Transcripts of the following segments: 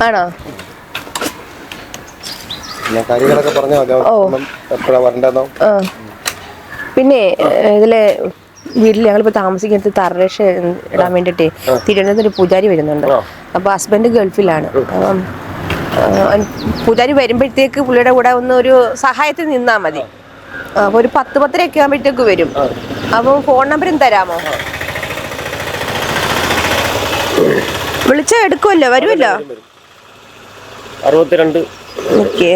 ആണോ? പിന്നെ ഇതിലെ വീട്ടിൽ ഞങ്ങളിപ്പോൾ താമസിക്കുന്നത് തറരക്ഷ ഇടാൻ വേണ്ടിയിട്ടേ തിരുവനന്തപുരത്ത് ഒരു പൂജാരി വരുന്നുണ്ട്. അപ്പോൾ ഹസ്ബൻഡ് ഗൾഫിലാണ്. അപ്പം പൂജാരി വരുമ്പോഴത്തേക്ക് പുള്ളിയുടെ കൂടെ ഒന്ന് ഒരു സഹായത്തിന് നിന്നാൽ മതി. അപ്പോൾ ഒരു 10-10:30 ആകുമ്പോഴത്തേക്ക് വരും. അപ്പോൾ ഫോൺ നമ്പരും തരാമോ? വിളിച്ചാൽ എടുക്കുമല്ലോ, വരുമല്ലോ. 62 ഓക്കെ.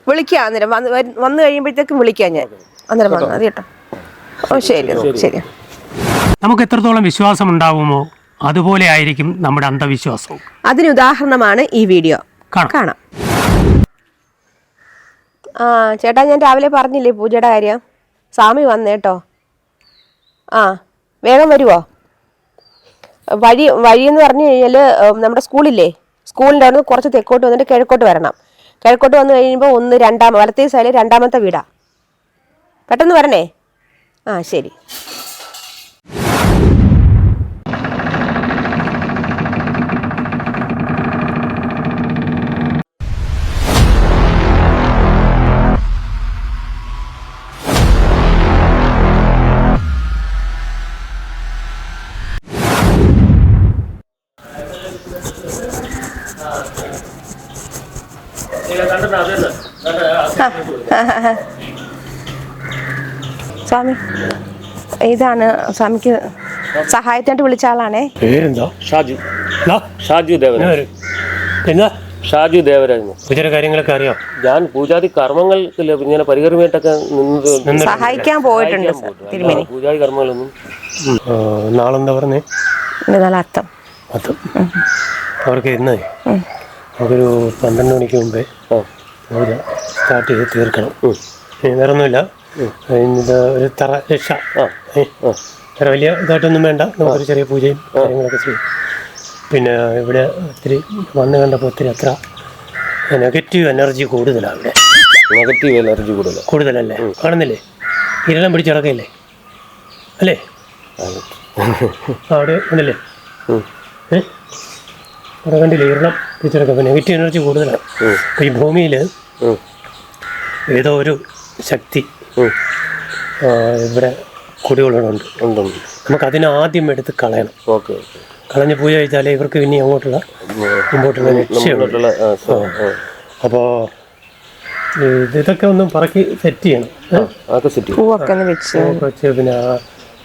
വിളിക്കാം. അന്നേരം വന്നു കഴിയുമ്പോഴത്തേക്കും വിളിക്കാം ഞാൻ. അന്നേരം വന്നു അത് കേട്ടോ. ഓ ശരി ശരി. നമുക്ക് എത്രത്തോളം വിശ്വാസം ഉണ്ടാവുമോ അതുപോലെ ആയിരിക്കും നമ്മുടെ അന്ധവിശ്വാസവും. അതിന് ഉദാഹരണമാണ് ഈ വീഡിയോ. കാണാം. ചേട്ടാ, ഞാൻ രാവിലെ പറഞ്ഞില്ലേ പൂജയുടെ കാര്യം? സ്വാമി വന്നേട്ടോ. വേഗം വരുമോ? വഴിയെന്ന് പറഞ്ഞു കഴിഞ്ഞാൽ നമ്മുടെ സ്കൂളില്ലേ, സ്കൂളിൻ്റെ അവിടെ നിന്ന് കുറച്ച് തെക്കോട്ട് വന്നിട്ട് കിഴക്കോട്ട് വരണം. കിഴക്കോട്ട് വന്നു കഴിയുമ്പോൾ വലത്തേ സൈഡിൽ 2ാമത്തെ വീടാ. പെട്ടെന്ന് വരണേ. ശരി. സ്വാമി, ഇതാണ് സ്വാമിക്ക് സഹായത്തിനായിട്ട് വിളിച്ച ആളാണേ. പേരെന്താ? ഷാജു. ഷാജു ദേവരാജ്. എന്താ? ഷാജു ദേവരാജ്. പൂജയുടെ കാര്യങ്ങളൊക്കെ അറിയാം. ഞാൻ പൂജാതി കർമ്മങ്ങൾ ഇങ്ങനെ പരികർമ്മയായിട്ടൊക്കെ സഹായിക്കാൻ പോയിട്ടുണ്ട്. പൂജാതി കർമ്മങ്ങളൊന്നും. നാളെന്താ പറഞ്ഞേ? അത്തം. അവർക്ക് ഇന്നേ നമുക്കൊരു 12 മണിക്ക് മുമ്പേ സ്റ്റാർട്ട് ചെയ്ത് തീർക്കണം. വേറെ ഒന്നുമില്ല. ഒരു തറ രക്ഷ. വേറെ വലിയ ഇതായിട്ടൊന്നും വേണ്ട. നമുക്കൊരു ചെറിയ പൂജയും കാര്യങ്ങളൊക്കെ ചെയ്യും. പിന്നെ ഇവിടെ ഒത്തിരി വന്ന് കണ്ടപ്പോൾ ഒത്തിരി അത്ര നെഗറ്റീവ് എനർജി കൂടുതലാണ്. ഇവിടെ നെഗറ്റീവ് എനർജി കൂടുതലല്ലേ? കാണുന്നില്ലേ? ഇരളം പിടിച്ചിടക്കയില്ലേ അല്ലേ? അവിടെ ഉണ്ടല്ലേ? അവിടെ കണ്ടില്ലേ? ഇരളം പിടിച്ചിടക്കം. അപ്പോൾ നെഗറ്റീവ് എനർജി കൂടുതലാണ്. അപ്പോൾ ഈ ഭൂമിയിൽ ഏതോ ഒരു ശക്തി ഇവിടെ കുടികൊള്ളുന്നുണ്ട്. നമുക്കതിനെ ആദ്യം എടുത്ത് കളയണം. കളഞ്ഞ് പൂജ കഴിച്ചാലേ ഇവർക്ക് പിന്നെ അങ്ങോട്ടുള്ള മുമ്പോട്ടുള്ള ലക്ഷ്യമുള്ള. അപ്പോൾ ഇതൊക്കെ ഒന്ന് പറക്കി സെറ്റ് ചെയ്യണം. വെച്ച് പിന്നെ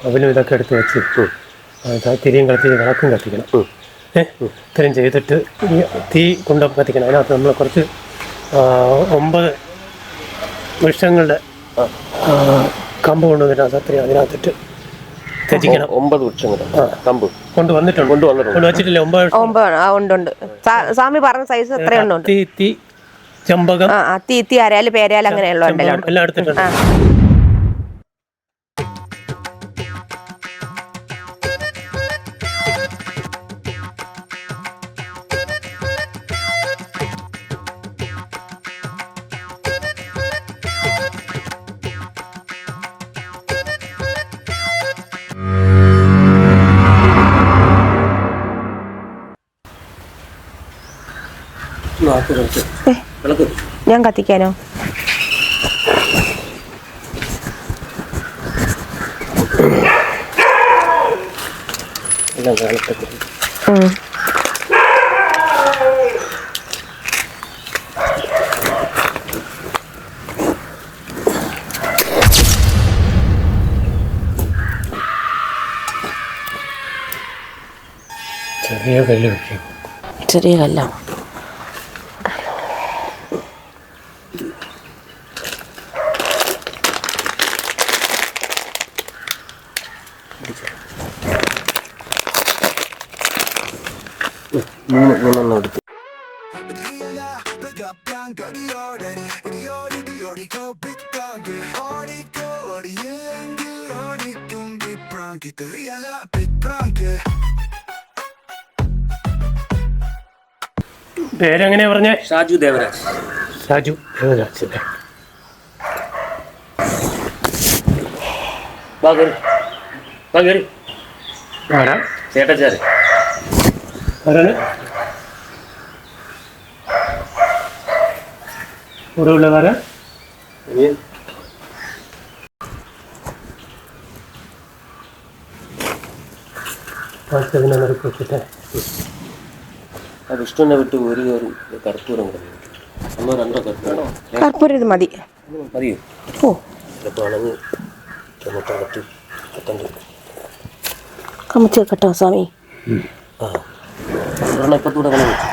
അവലും ഇതൊക്കെ എടുത്ത് വെച്ച് തിരിയും കത്തിച്ച് വിളക്കും കത്തിക്കണം. ഇത്രയും ചെയ്തിട്ട് തീ കൊണ്ടും കത്തിക്കണം. അതിനകത്ത് നമ്മൾ കുറച്ച് 9 വൃക്ഷങ്ങളുടെ കമ്പ് കൊണ്ടുവന്നിട്ട് അത്രയും അതിനകത്തിട്ട് ത്യജിക്കണം. 9 വൃക്ഷങ്ങളുടെ കമ്പ് കൊണ്ടുവച്ചിട്ടില്ലേ? 9 ഉണ്ട്. സ്വാമി പറഞ്ഞ സൈസ് എത്രയുണ്ടോ? തീ, ചമ്പകം, തീ, അരയാല്, പേരയാല് അങ്ങനെയുള്ള എല്ലാം എടുത്തിട്ടുണ്ട്. ഞാൻ കത്തിക്കാനോ? ചെറിയ കല്ല് വെക്കും. ചെറിയ കല്ലാണ്. എടുത്ത് പേരെങ്ങനെയാ പറഞ്ഞേ? ഷാജു ദേവരാജ്. ഷാജു ദേവരാജ്. ആരാ? ചേട്ടച്ചാര്. ആരാണ്? ഇവിടെ ഉള്ളതാരാ? വെച്ചിട്ട് വിഷ്ണുവിനെ വിട്ട് ഒരു കയറി കർപ്പൂരം കിടന്നു. ഒന്നോ രണ്ടോ കർപ്പൂരം കർപ്പൂരം ഇത് മതി. മതിയോ? ഓ ചിലപ്പോൾ ആണെങ്കിൽ മൊത്തം കത്തണ്ട്. കമച്ച് വെക്കട്ടോ സ്വാമി. ആ ഒരെണ്ണം ഇപ്പത്തൂടെ കളി വെച്ചു.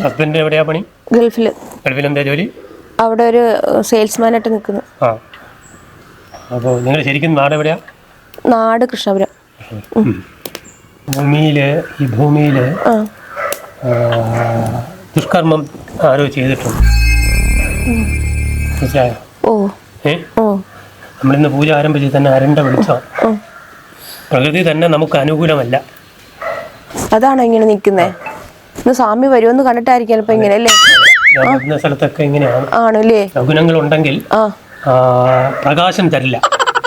ഹസ്ബൻഡ് എവിടെയാ പണി? ഗൾഫിൽ. ഗൾഫിലെന്താ ജോലി? അവിടെ ഒരു സെയിൽസ്മാനായിട്ട് നിൽക്കുന്നു. ആ, അപ്പോൾ നിങ്ങൾ ശരിക്കും നാട് എവിടെയാ? നാട് കൃഷ്ണപുരം. ഈ ഭൂമിയിൽ ദുഷ്കർമ്മം ആരോ ചെയ്തിട്ടുണ്ട്. മനസ്സിലായോ? ഓ ഓ നമ്മളിന്ന് പൂജ ആരംഭിച്ച് തന്നെ അരണ്ട വിളിച്ചോ. പ്രകൃതി തന്നെ നമുക്ക് അനുകൂലമല്ല. അതാണോ ഇങ്ങനെ നിൽക്കുന്നേ? ഇന്ന് സ്വാമി വരുമെന്ന് കണ്ടിട്ടായിരിക്കും ഇപ്പൊ ഇങ്ങനെ അല്ലേ? ഞാൻ വരുന്ന സ്ഥലത്തൊക്കെ ഇങ്ങനെയാണ്. ആണല്ലേ? ശകുനങ്ങൾ ഉണ്ടെങ്കിൽ പ്രകാശം തരില്ല.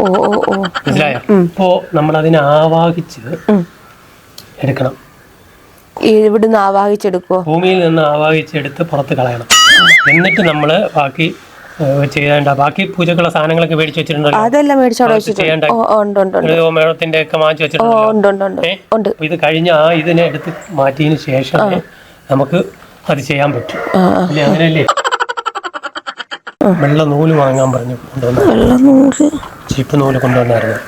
ഓ ഓ ഓ മനസ്സിലായോ? ഇപ്പോ നമ്മൾ അതിനെ ആവാഹിച്ച് എടുക്കണം. ഇവിടുന്ന് ആവാഹിച്ചെടുക്കോ? ഭൂമിയിൽ നിന്ന് ആവാഹിച്ചെടുത്ത് പുറത്ത് കളയണം. എന്നിട്ട് നമ്മൾ ബാക്കി ചെയ്യേണ്ട ബാക്കി പൂജക്കുള്ള സാധനങ്ങളൊക്കെ മേടിച്ച് വെച്ചിട്ടുണ്ടല്ലോ. അതെല്ലാം മേളത്തിന്റെ ഒക്കെ വാങ്ങിച്ചു വെച്ചിട്ടുണ്ടല്ലോ. ഇത് കഴിഞ്ഞ ഇതിനെ എടുത്ത് മാറ്റിയതിന് ശേഷം നമുക്ക് അത് ചെയ്യാൻ പറ്റും. അല്ലേ? അങ്ങനെയല്ലേ? വെള്ള നൂല് വാങ്ങാൻ പറഞ്ഞു കൊണ്ടുവന്ന ചീപ്പ് നൂല് കൊണ്ടുവന്നായിരുന്നു.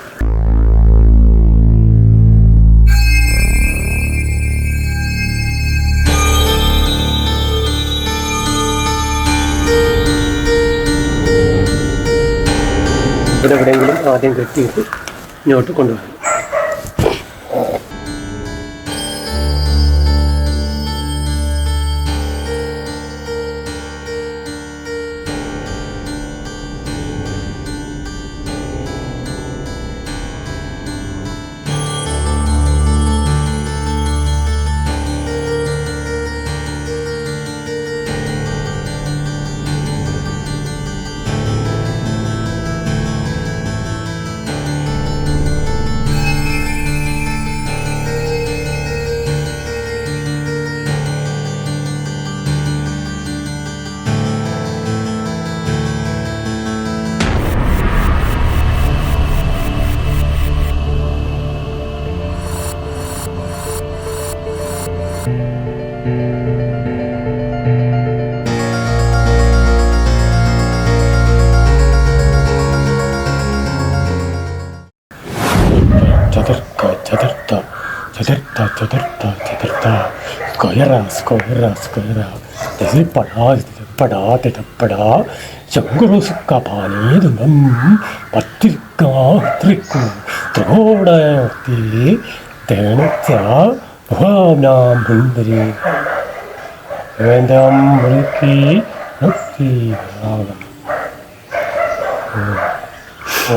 ഇവിടെ എവിടെയെങ്കിലും ആദ്യം കെട്ടിയിട്ട് ഇങ്ങോട്ട് കൊണ്ടുവരണം. ശങ്കുറുസുക്കപാനേതുനം പത്തിരിക്കാത്രിക്കു ത്രോടത്തി തേണച്ച ഭാവനാം മുന്തിരി വേദം മുറുക്കി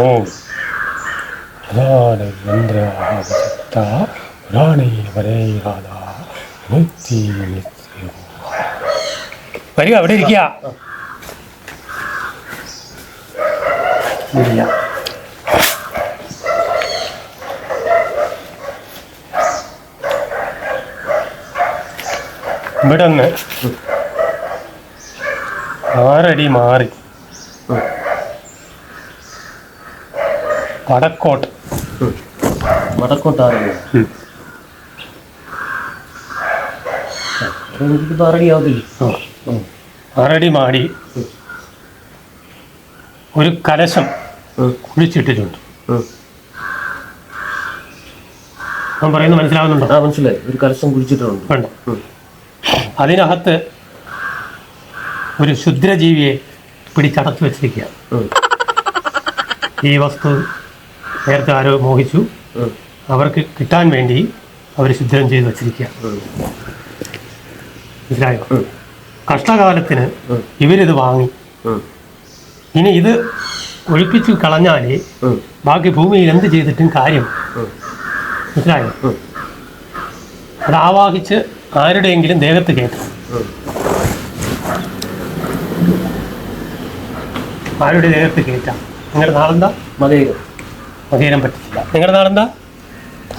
ഓം മന്ത്രാവചിത്ത പുരാണേ വരേരാധ വരിക. അവിടെ ഇരിക്കുക. ഇല്ല. ഇവിടെ നിന്ന് 6 അടി മാറി വടക്കോട്ട് വടക്കോട്ടാറ് എനിക്ക് 6 അടി ആവത്തില്ല. 6 അടി മാടി ഒരു കലശം കുഴിച്ചിട്ടിട്ടുണ്ട്. ഞാൻ പറയുന്നത് മനസ്സിലാവുന്നുണ്ടോ? ആ മനസ്സിലായി. ഒരു കലശം കുഴിച്ചിട്ടുണ്ട്. ഉണ്ട്. അതിനകത്ത് ഒരു ക്ഷുദ്രജീവിയെ പിടിച്ചടച്ചു വെച്ചിരിക്കുക. ഈ വസ്തു നേരത്തെ ആരോ മോഹിച്ചു, അവർക്ക് കിട്ടാൻ വേണ്ടി അവർ ക്ഷുദ്രം ചെയ്ത് വെച്ചിരിക്കുക. മനസ്സിലായോ? കഷ്ടകാലത്തിന് ഇവരിത് വാങ്ങി. ഇനി ഇത് ഒഴിപ്പിച്ചു കളഞ്ഞാലേ ബാക്കി ഭൂമിയിൽ എന്ത് ചെയ്തിട്ടും കാര്യം. മനസ്സിലായോ? അത് ആവാഹിച്ച് ആരുടെയെങ്കിലും ദേഹത്ത് കയറ്റും. ആരുടെ ദേഹത്ത് കയറ്റാം. നിങ്ങളുടെ നാളെന്താ? മതേരം. മതേരം പറ്റില്ല. നിങ്ങളുടെ നാളെന്താ?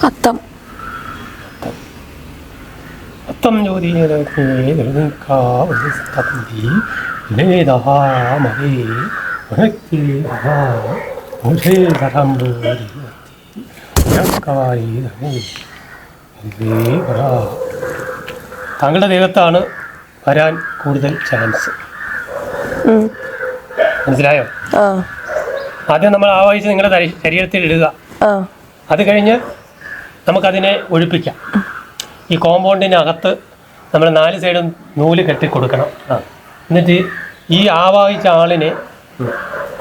അത്തം. അത്തം ജ്യോതി താങ്കളുടെ ദേഹത്താണ് വരാൻ കൂടുതൽ ചാൻസ്. മനസ്സിലായോ? ആദ്യം നമ്മൾ ആവാഹിച്ച് നിങ്ങളുടെ ശരീരത്തിൽ ഇടുക. അത് കഴിഞ്ഞ് നമുക്കതിനെ ഒഴിപ്പിക്കാം. ഈ കോമ്പൗണ്ടിനകത്ത് നമ്മൾ 4 സൈഡും നൂല് കെട്ടി കൊടുക്കണം. എന്നിട്ട് ഈ ആവാഹിച്ച ആളിനെ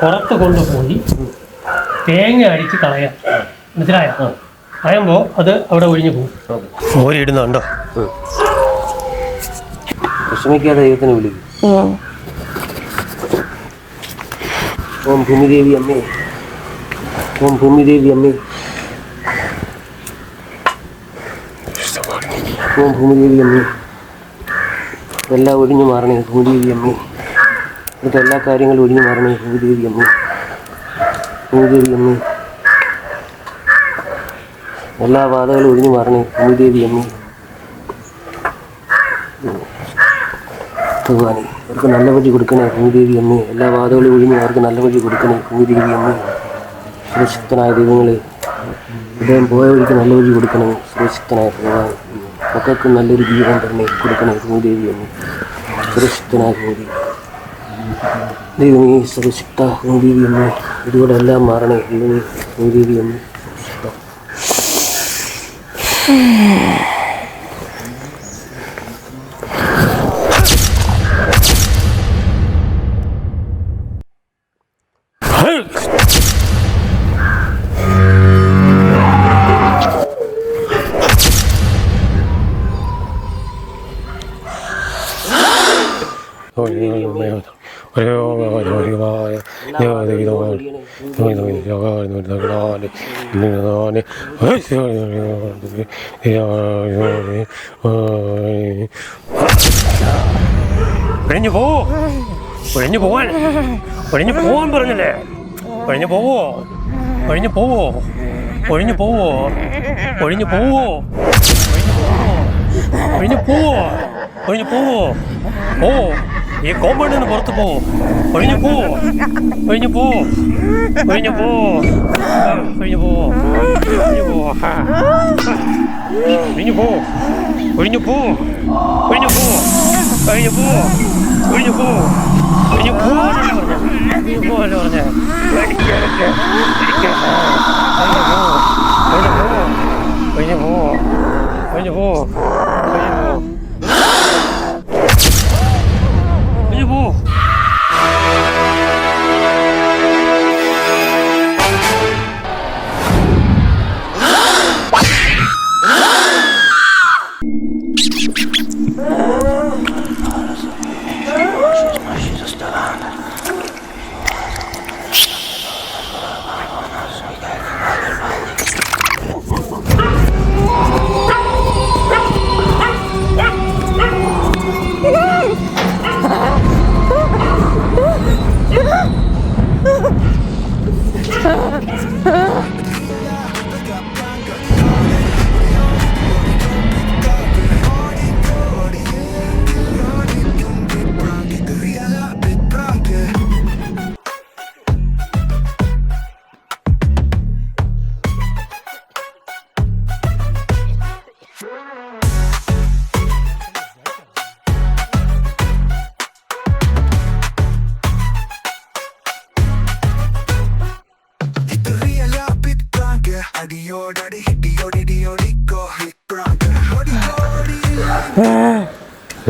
പുറത്ത് കൊണ്ടുപോയി തേങ്ങ അടിച്ച് കളയാം. മനസ്സിലായോ? കളയുമ്പോൾ അത് അവിടെ ഒഴിഞ്ഞു പോകും. ഓരിടുന്നുണ്ടോ? വിഷമിക്കാതെ ദൈവത്തിനെ വിളിക്കും. ഓം ഭൂമിദേവി അമ്മേ, ഓം ഭൂമിദേവി അമ്മേ, ഓം ഭൂമിദേവി അമ്മേ, എല്ലാം ഒഴിഞ്ഞു മാറണേ ഭൂമിദേവി അമ്മേ, എന്നിട്ട് എല്ലാ കാര്യങ്ങളും ഒഴിഞ്ഞു മാറണേ ഭൂമിദേവി അമ്മേ, ഭൂമിദേവി അമ്മേ, എല്ലാ ബാധകളും ഒഴിഞ്ഞു മാറണേ ഭൂമിദേവി അമ്മേ. ഭഗവാനെ അവർക്ക് നല്ല വഴി കൊടുക്കണേ ഭൂമിദേവി അമ്മേ, എല്ലാ വാദങ്ങളും ഒഴിഞ്ഞ് അവർക്ക് നല്ല വഴി കൊടുക്കണേ ഭൂമിദേവി അമ്മേ. സുരക്ഷിതനായ ദൈവങ്ങളെ, ഇദ്ദേഹം പോയ വഴിക്ക് നല്ല വഴി കൊടുക്കണേ. സുരക്ഷിതനായ ഭഗവാൻ, മക്കൾക്ക് നല്ലൊരു ജീവിതം തന്നെ കൊടുക്കണേ ഭൂമിദേവി അമ്മേ. സുരക്ഷിതനായ ഭൂമി ദൈവമേ, സുരക്ഷിത ഭൂമിദേവി അമ്മേ, ഇതുകൂടെ എല്ലാം മാറണേ ദൈവമേ ഭൂമിദേവി അമ്മേ. ഒഴിഞ്ഞു പോവോ? ഒഴിഞ്ഞു പോവാൻ, ഒഴിഞ്ഞു പോവാൻ പറഞ്ഞില്ലേ? ഒഴിഞ്ഞു പോവോ? ഒഴിഞ്ഞു പോവോ? ഒഴിഞ്ഞു പോവോ? ഒഴിഞ്ഞു പോവോ? ഒഴിഞ്ഞു പോവോ? ഒഴിഞ്ഞു പോവോ? ഓ, ഈ കോമ്പൗണ്ടിൽ നിന്ന് പുറത്ത് പോവോ? ഒഴിഞ്ഞു പോവോ? ഒഴിഞ്ഞു പോവോ? ഒഴിഞ്ഞു പോവോ? ഒഴിഞ്ഞു പോവോ? ഒഴിഞ്ഞു പോവോ? ഒഴിഞ്ഞു പോവോ? ഒഴിഞ്ഞു പോവോ? ഒഴിഞ്ഞു പോവോ? ഒഴിഞ്ഞു പോവോ? ഒഴിഞ്ഞു പോവോ? ഒഴിഞ്ഞു പോവാനല്ലേ പറഞ്ഞേ? ഒഴിഞ്ഞു പോവാനല്ലേ പറഞ്ഞേ? ഒഴിഞ്ഞു പോവോ? ഒഴിഞ്ഞു പോവോ? ഒഴിഞ്ഞു പോവോ? ഒഴിഞ്ഞു പോവോ?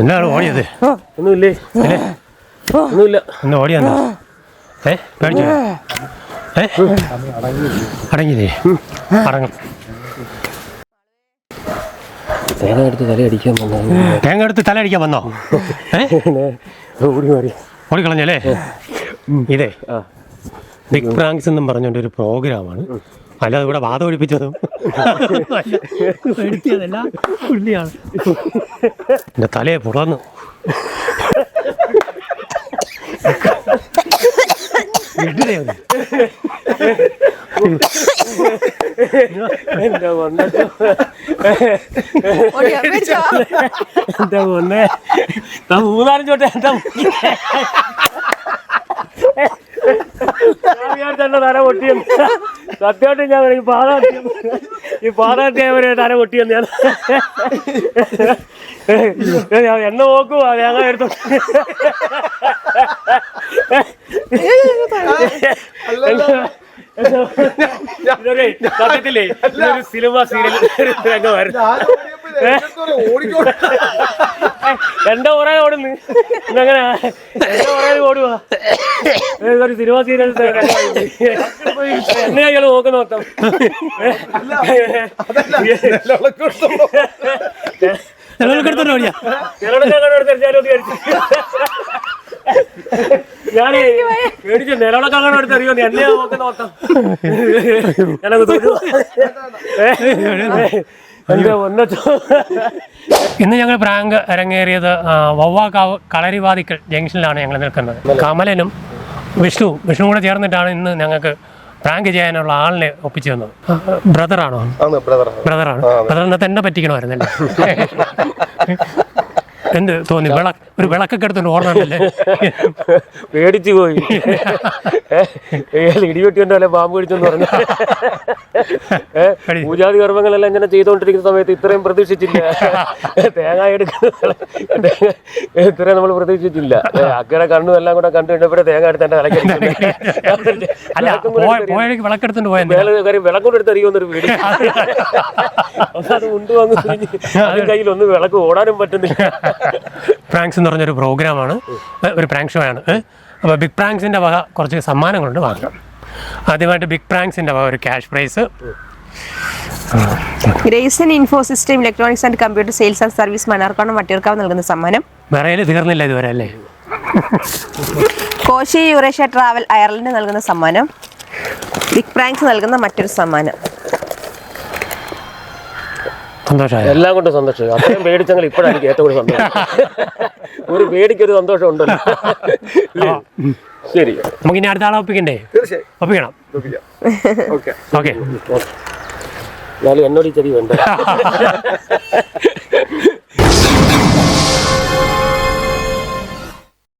എന്താണ് ഓടിയത്? ഒന്നുമില്ലേ? ഒന്നുമില്ല. എന്താ ഓടിയാ? പേടിച്ചോ? അടങ്ങിയില്ലേ? അടങ്ങും. തേങ്ങ എടുത്ത് തലയടിക്കാൻ വന്നോ? തേങ്ങ എടുത്ത് തലയടിക്കാൻ വന്നോ? ഓടി മാറി ഓടിക്കളഞ്ഞല്ലേ? ഇതേ ബിഗ് പ്രാങ്ക്സ് എന്നും പറഞ്ഞുകൊണ്ട് ഒരു പ്രോഗ്രാമാണ്. അല്ലാതെ ഇവിടെ വാദം ഒഴിപ്പിച്ചതും എടുത്തിയതല്ല, പുള്ളിയാണ്. എൻ്റെ തലയെ പുറന്നു. എന്താ വന്നിട്ട് എന്താ വന്നേ? മൂന്നാലും ചോട്ടെ എന്താ തന്നെ തല പൊട്ടിയെന്ന് സത്യമായിട്ട് ഞാൻ ഈ പാതാട്ടിയവരെ തല പൊട്ടിയെന്ന് ഞാൻ എന്നെ നോക്കുവാ തേങ്ങ എടുത്തു. സത്യത്തില്ലേ ഇതൊരു സിനിമ സീരിയൽ രംഗമായിരുന്നു. എന്റെ പുറകെ ഓടുന്നു ഇന്നങ്ങനെ എന്റെ പുറകെ ഓടുക. ഒരു സിനിമ സീരിയൽ എന്നെ അയാൾ നോക്കുന്ന മൊത്തം ഞാൻ പേടിച്ചു നിലവിളക്ക് അങ്ങനെ എടുത്തറിയോ എന്നെ നോക്കുന്ന മൊത്തം ഇന്ന് ഞങ്ങൾ പ്രാങ്ക് അരങ്ങേറിയത് വവ്വാക്കാവ് കളരിവാതിക്കൽ ജംഗ്ഷനിലാണ് ഞങ്ങൾ നിൽക്കുന്നത്. കമലനും വിഷ്ണുവും കൂടെ ചേർന്നിട്ടാണ് ഇന്ന് ഞങ്ങൾക്ക് പ്രാങ്ക് ചെയ്യാനുള്ള ആളിനെ ഒപ്പിച്ചു തന്നത്. ബ്രദറാണോ? ബ്രദറാണ്. ബ്രദറിനെ തന്നെ പറ്റിക്കണമായിരുന്നല്ലേ? എന്ത് തോന്നി? ഒരു വിളക്കൊക്കെ എടുത്തോണ്ട് ഓർമ്മണ്ടല്ലേ? പേടിച്ചു പോയി. ഇടിവെട്ടിയുണ്ടോ അല്ലെ പാമ്പ് പിടിച്ചെന്ന് പറഞ്ഞു. പൂജാതി കർമ്മങ്ങളെല്ലാം ഇങ്ങനെ ചെയ്തുകൊണ്ടിരിക്കുന്ന സമയത്ത് ഇത്രയും പ്രതീക്ഷിച്ചില്ല. തേങ്ങ എടുക്കുന്ന ഇത്രയും നമ്മൾ പ്രതീക്ഷിച്ചില്ല. അക്കരെ കണ്ണും എല്ലാം കൂടെ കണ്ടു കഴിഞ്ഞപ്പോഴേ തേങ്ങ എടുത്ത് എന്റെ തലക്ക് വിളക്കെടുത്തോണ്ട് പോയത് വിളക്കൊണ്ട് എടുത്ത് അറിയുമെന്നൊരു പേടി. അത് ഉണ്ട് വന്ന് അതിന് കയ്യിൽ ഒന്ന് വിളക്ക് ഓടാനും പറ്റുന്നില്ല. പ്രാങ്ക്സ് എന്ന് പറഞ്ഞൊരു പ്രോഗ്രാമാണ്, ഒരു പ്രാങ്ക് ഷോ ആണ്. അപ്പോൾ ബിഗ് പ്രാങ്ക്സിൻ്റെ വക കുറച്ച് സമ്മാനങ്ങളുണ്ട്, വാങ്ങാം. ആദ്യമായിട്ട് ബിഗ് പ്രാങ്ക്സിൻ്റെ വക ഒരു cash prize. Grayson info system electronics and computer sales and service Mannarkkad Vattiyoorkavu നൽകുന്ന സമ്മാനം. വിറയിൽ തീർന്നില്ല ഇതുവരെ അല്ലേ? കോശി യൂറേഷ്യ ട്രാവൽ അയർലൻഡ് നൽകുന്ന സമ്മാനം. ബിഗ് പ്രാങ്ക്സ് നൽകുന്ന മറ്റൊരു സമ്മാനം. സന്തോഷമായി, എല്ലാം കൊണ്ടും സന്തോഷം. അത്രയും പേടിച്ചെങ്കിൽ ഇപ്പോഴായിരിക്കും ഏറ്റവും കൂടുതൽ സന്തോഷം. ഒരു പേടിക്കൊരു സന്തോഷം ഉണ്ടല്ലോ. ശരി, നമുക്ക് ഇനി അടുത്ത ആളെ ഒപ്പിക്കണ്ടേ? ഒപ്പിക്കണം. ഓക്കെ. എന്നാലും എന്നോട് ഈ ചെടി വേണ്ട.